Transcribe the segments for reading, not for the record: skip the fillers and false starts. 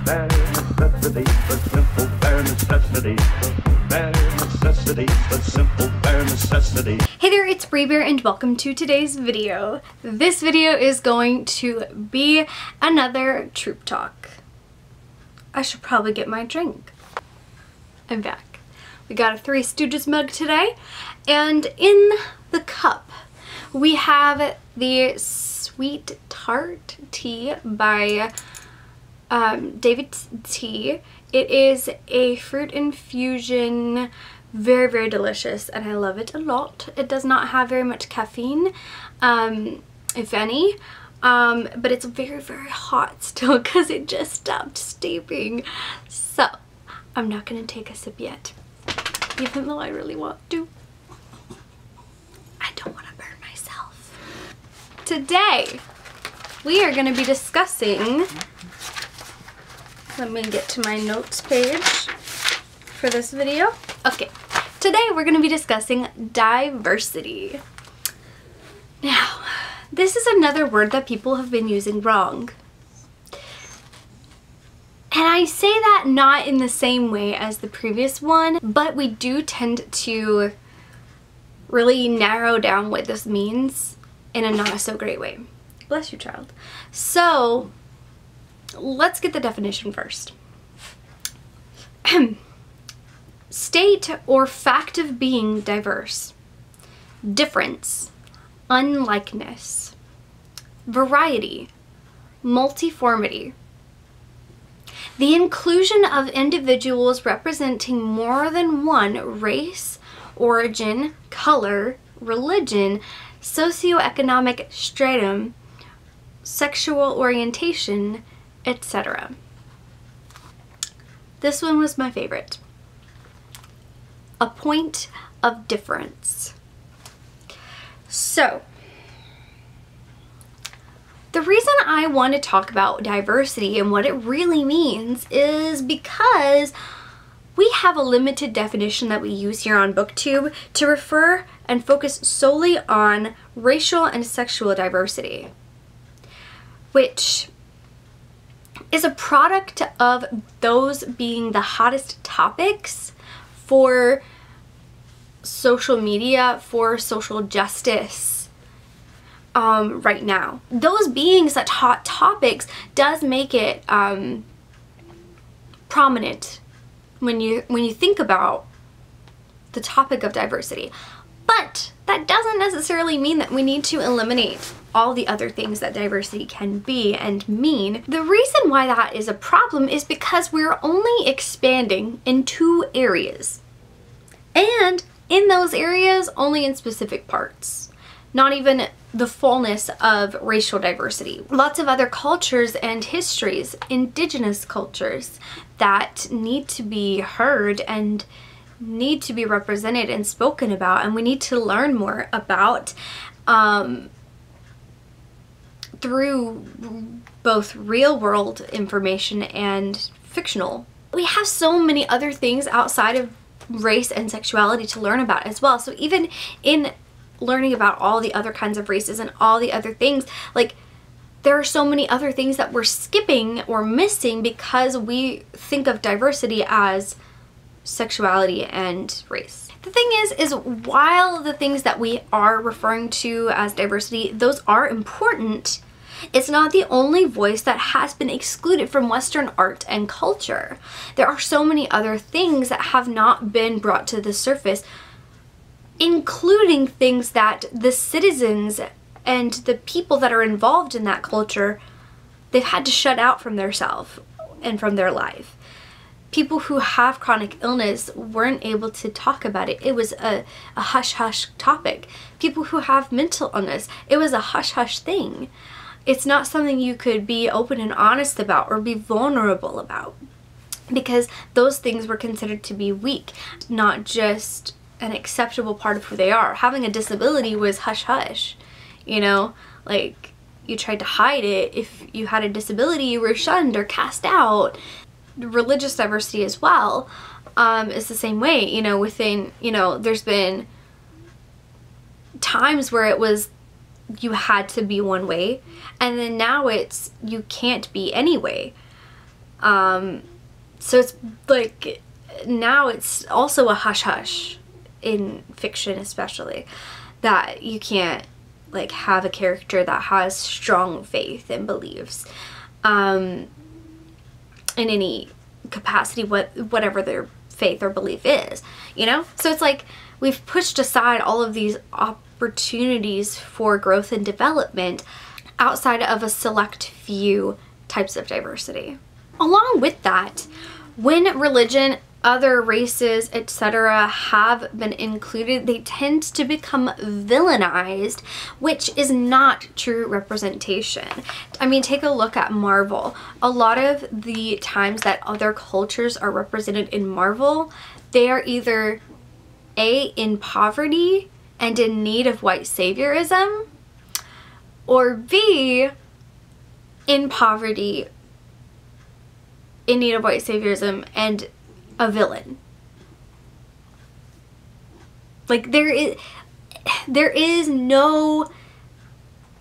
Bare necessity, the simple bare necessity. Bare necessity, the simple bare necessity. Hey there, it's Bree Bear and welcome to today's video. This video is going to be another Troupe talk. I should probably get my drink. I'm back. We got a Three Stooges mug today, and in the cup we have the Sweet Tart tea by David Tea. It is a fruit infusion, very, very delicious, and I love it a lot. It does not have very much caffeine, if any, but it's very, very hot still because it just stopped steeping. So I'm not gonna take a sip yet, even though I really want to. I don't want to burn myself. Today we are going to be discussing, let me get to my notes page for this video. Okay, today we're going to be discussing diversity. Now, this is another word that people have been using wrong. And I say that not in the same way as the previous one, but we do tend to really narrow down what this means in a not so great way. Bless you, child. So let's get the definition first. State or fact of being diverse. Difference, unlikeness, variety, multiformity. The inclusion of individuals representing more than one race, origin, color, religion, socioeconomic stratum, sexual orientation, etc. This one was my favorite. A point of difference. So, the reason I want to talk about diversity and what it really means is because we have a limited definition that we use here on BookTube to refer and focus solely on racial and sexual diversity, which is a product of those being the hottest topics for social media, for social justice right now. Those being such hot topics does make it prominent when you think about the topic of diversity. But that doesn't necessarily mean that we need to eliminate all the other things that diversity can be and mean. The reason why that is a problem is because we're only expanding in 2 areas. And in those areas, only in specific parts. Not even the fullness of racial diversity. Lots of other cultures and histories, indigenous cultures, that need to be heard and need to be represented and spoken about, and we need to learn more about through both real world information and fictional. We have so many other things outside of race and sexuality to learn about as well. So even in learning about all the other kinds of races and all the other things, like, there are so many other things that we're skipping or missing because we think of diversity as sexuality and race. The thing is while the things that we are referring to as diversity, those are important, it's not the only voice that has been excluded from Western art and culture. There are so many other things that have not been brought to the surface, including things that the citizens and the people that are involved in that culture, they've had to shut out from their self and from their life. People who have chronic illness weren't able to talk about it. It was a hush-hush topic. People who have mental illness, it was a hush-hush thing. It's not something you could be open and honest about or be vulnerable about, because those things were considered to be weak, not just an acceptable part of who they are. Having a disability was hush-hush, you know? Like, you tried to hide it. If you had a disability, you were shunned or cast out. Religious diversity as well is the same way, you know, within, you know, there's been times where it was you had to be one way, and then now it's you can't be any way. So it's like, now it's also a hush-hush in fiction especially, that you can't like have a character that has strong faith and beliefs in any capacity, whatever their faith or belief is, you know? So it's like we've pushed aside all of these opportunities for growth and development outside of a select few types of diversity. Along with that, when religion, other races, etc. have been included, they tend to become villainized, which is not true representation. I mean, take a look at Marvel. A lot of the times that other cultures are represented in Marvel, they are either A, in poverty and in need of white saviorism, or B, in poverty, in need of white saviorism, and a villain. Like there is no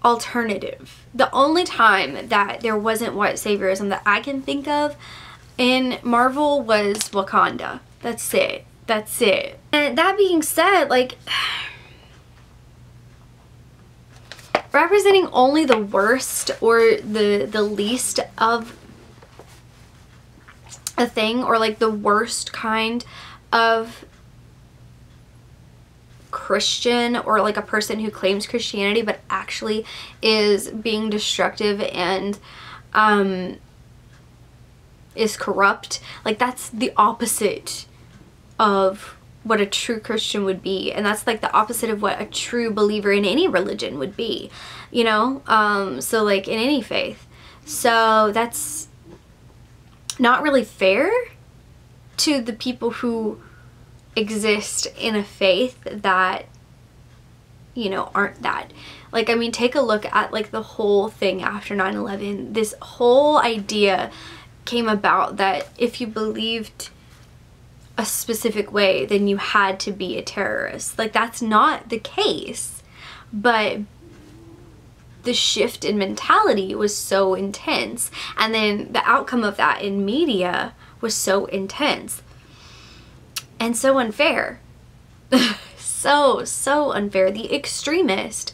alternative. The only time that there wasn't white saviorism that I can think of in Marvel was Wakanda. That's it. That's it. And that being said, like, representing only the worst or the least of a thing, or like the worst kind of Christian, or like a person who claims Christianity but actually is being destructive and is corrupt, like that's the opposite of what a true Christian would be, and that's like the opposite of what a true believer in any religion would be, you know? So like in any faith. So that's not really fair to the people who exist in a faith that, you know, aren't that. Like, I mean, take a look at like the whole thing after 9/11. This whole idea came about that if you believed a specific way, then you had to be a terrorist. Like, that's not the case, but the shift in mentality was so intense, and then the outcome of that in media was so intense and so unfair. so unfair. The extremist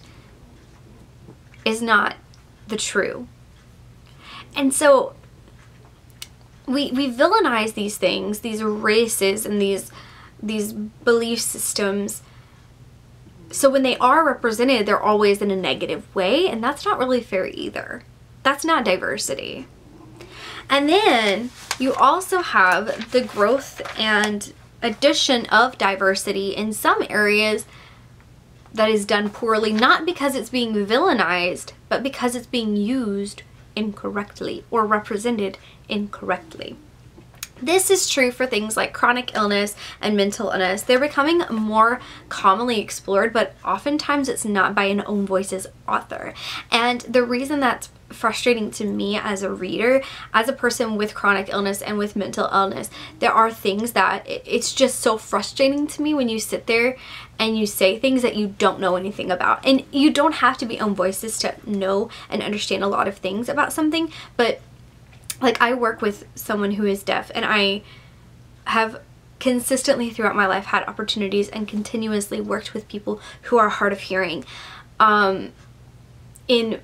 is not the true. And so we villainize these things, these races and these belief systems. So when they are represented, they're always in a negative way, and that's not really fair either. That's not diversity. And then you also have the growth and addition of diversity in some areas that is done poorly, not because it's being villainized, but because it's being used incorrectly or represented incorrectly. This is true for things like chronic illness and mental illness. They're becoming more commonly explored, but oftentimes it's not by an own voices author. And the reason that's frustrating to me as a reader, as a person with chronic illness and with mental illness, there are things that it's just so frustrating to me when you sit there and you say things that you don't know anything about. And you don't have to be own voices to know and understand a lot of things about something, but like, I work with someone who is deaf, and I have consistently throughout my life had opportunities and continuously worked with people who are hard of hearing in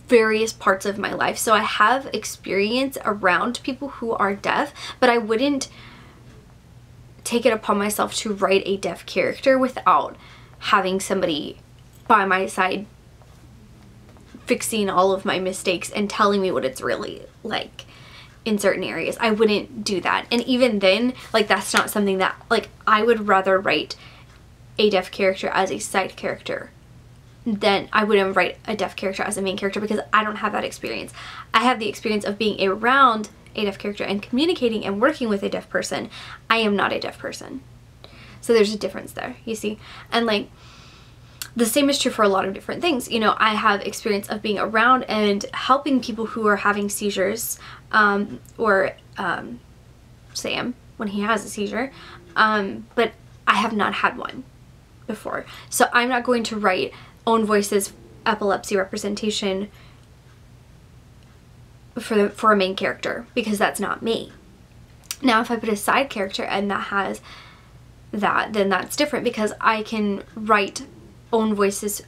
various parts of my life. So I have experience around people who are deaf, but I wouldn't take it upon myself to write a deaf character without having somebody by my side fixing all of my mistakes and telling me what it's really like in certain areas. I wouldn't do that. And even then, like, that's not something that, like, I would rather write a deaf character as a side character than I wouldn't write a deaf character as a main character, because I don't have that experience. I have the experience of being around a deaf character and communicating and working with a deaf person. I am not a deaf person. So there's a difference there, you see? And like, the same is true for a lot of different things. You know, I have experience of being around and helping people who are having seizures, or Sam when he has a seizure, but I have not had one before. So I'm not going to write own voices epilepsy representation for a main character, because that's not me. Now, if I put a side character and that has that, then that's different, because I can write own voices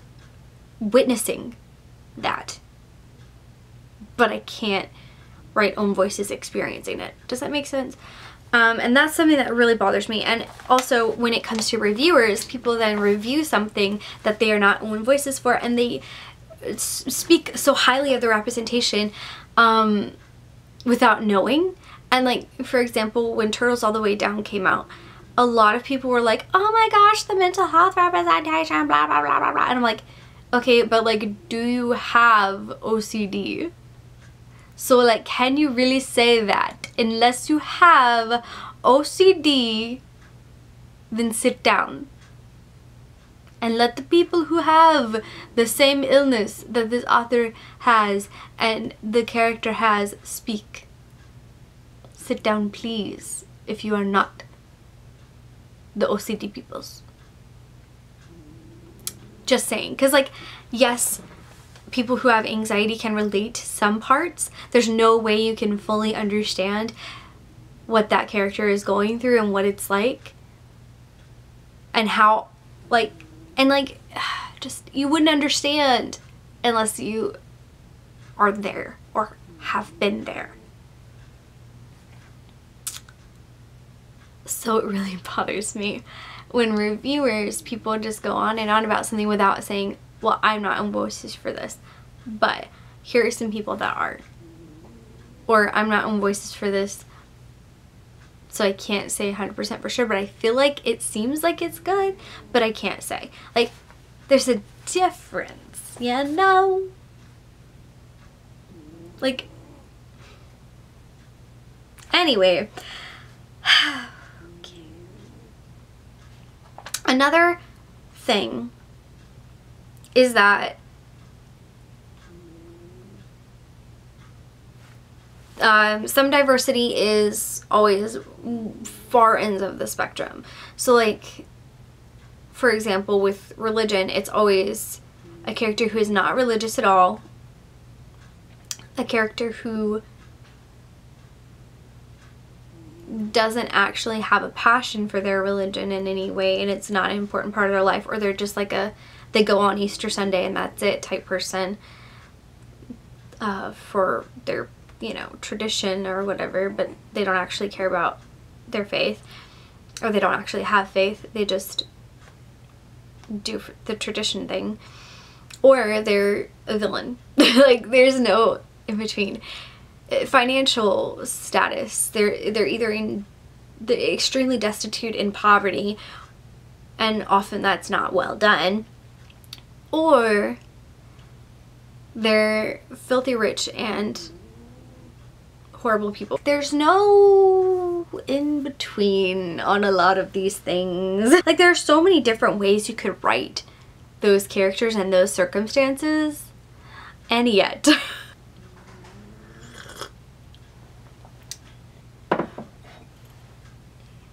witnessing that, but I can't write own voices experiencing it. Does that make sense? And that's something that really bothers me. And also, when it comes to reviewers, people then review something that they are not own voices for, and they speak so highly of the representation without knowing. And like, for example, when Turtles All the Way Down came out, a lot of people were like, oh my gosh, the mental health representation, blah, blah, blah, blah, blah. And I'm like, okay, but like, do you have OCD? So like, can you really say that? Unless you have OCD, then sit down and let the people who have the same illness that this author has and the character has speak. Sit down, please, if you are not the OCD peoples. Just saying. Because like, yes, people who have anxiety can relate to some parts. There's no way you can fully understand what that character is going through and what it's like. And how, like, and like, just, you wouldn't understand unless you are there or have been there. So it really bothers me when reviewers, people just go on and on about something without saying, well, I'm not own voices for this, but here are some people that are. Or I'm not own voices for this, so I can't say 100% for sure, but I feel like it seems like it's good, but I can't say. Like, there's a difference, you know? Like, anyway. Okay. Another thing is that some diversity is always far ends of the spectrum. So like, for example, with religion, it's always a character who is not religious at all, a character who doesn't actually have a passion for their religion in any way, and it's not an important part of their life, or they're just like they go on Easter Sunday and that's it type person for their, you know, tradition or whatever, but they don't actually care about their faith, or they don't actually have faith, they just do the tradition thing, or they're a villain. Like, there's no in between. Financial status, they're either extremely destitute in poverty, and often that's not well done, or they're filthy rich and horrible people. There's no in between on a lot of these things. Like, there are so many different ways you could write those characters and those circumstances, and yet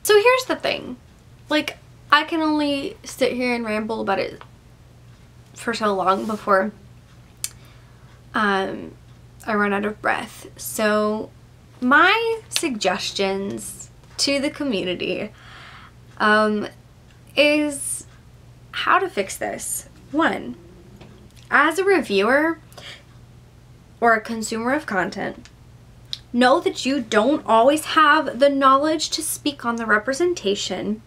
so here's the thing, like, I can only sit here and ramble about it for so long before I run out of breath. So my suggestions to the community is how to fix this. One, as a reviewer or a consumer of content, know that you don't always have the knowledge to speak on the representation.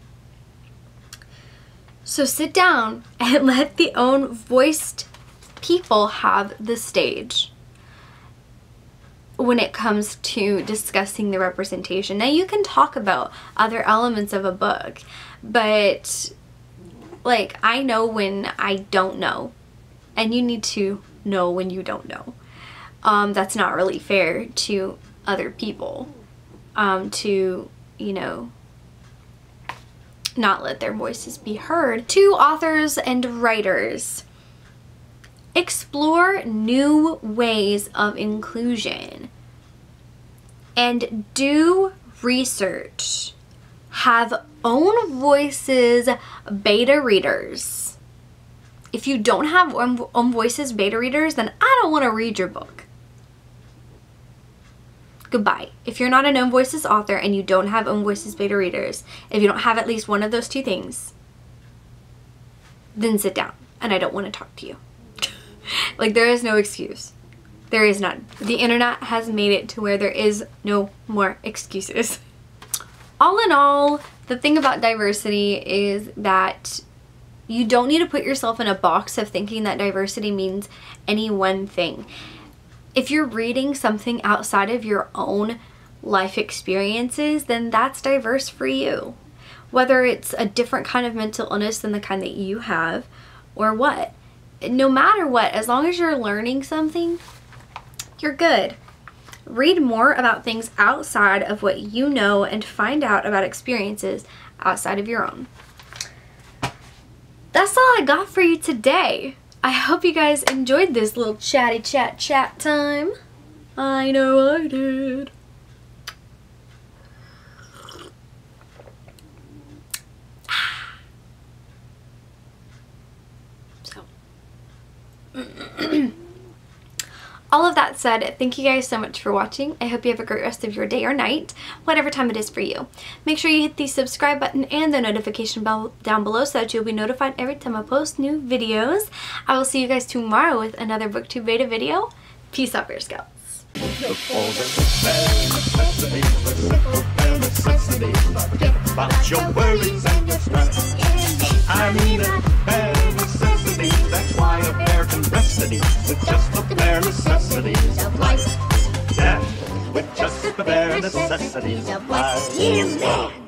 So sit down and let the own voiced people have the stage when it comes to discussing the representation. Now, you can talk about other elements of a book, but like, I know when I don't know, and you need to know when you don't know. That's not really fair to other people, to, you know, not let their voices be heard. To authors and writers, explore new ways of inclusion and do research. Have own voices beta readers. If you don't have own voices beta readers, then I don't want to read your book. goodbye. If you're not a Known Voices author and you don't have Own Voices beta readers, if you don't have at least one of those two things, then sit down and I don't want to talk to you. Like, there is no excuse. There is none. The internet has made it to where there is no more excuses. All in all, the thing about diversity is that you don't need to put yourself in a box of thinking that diversity means any one thing. If you're reading something outside of your own life experiences, then that's diverse for you. Whether it's a different kind of mental illness than the kind that you have, or what. No matter what, as long as you're learning something, you're good. Read more about things outside of what you know and find out about experiences outside of your own. That's all I got for you today. I hope you guys enjoyed this little chatty chat time. I know I did. All of that said, thank you guys so much for watching. I hope you have a great rest of your day or night, whatever time it is for you. Make sure you hit the subscribe button and the notification bell down below so that you'll be notified every time I post new videos. I will see you guys tomorrow with another BookTube beta video. Peace out, Bear Scouts. Look for the bare necessities, the simple bare necessities. Forget about your worries and your stress. I mean it, bare necessities. That's why a bear can rest at ease with just the bare necessities of life. Yeah, with just the bare necessities of life. Yeah, man.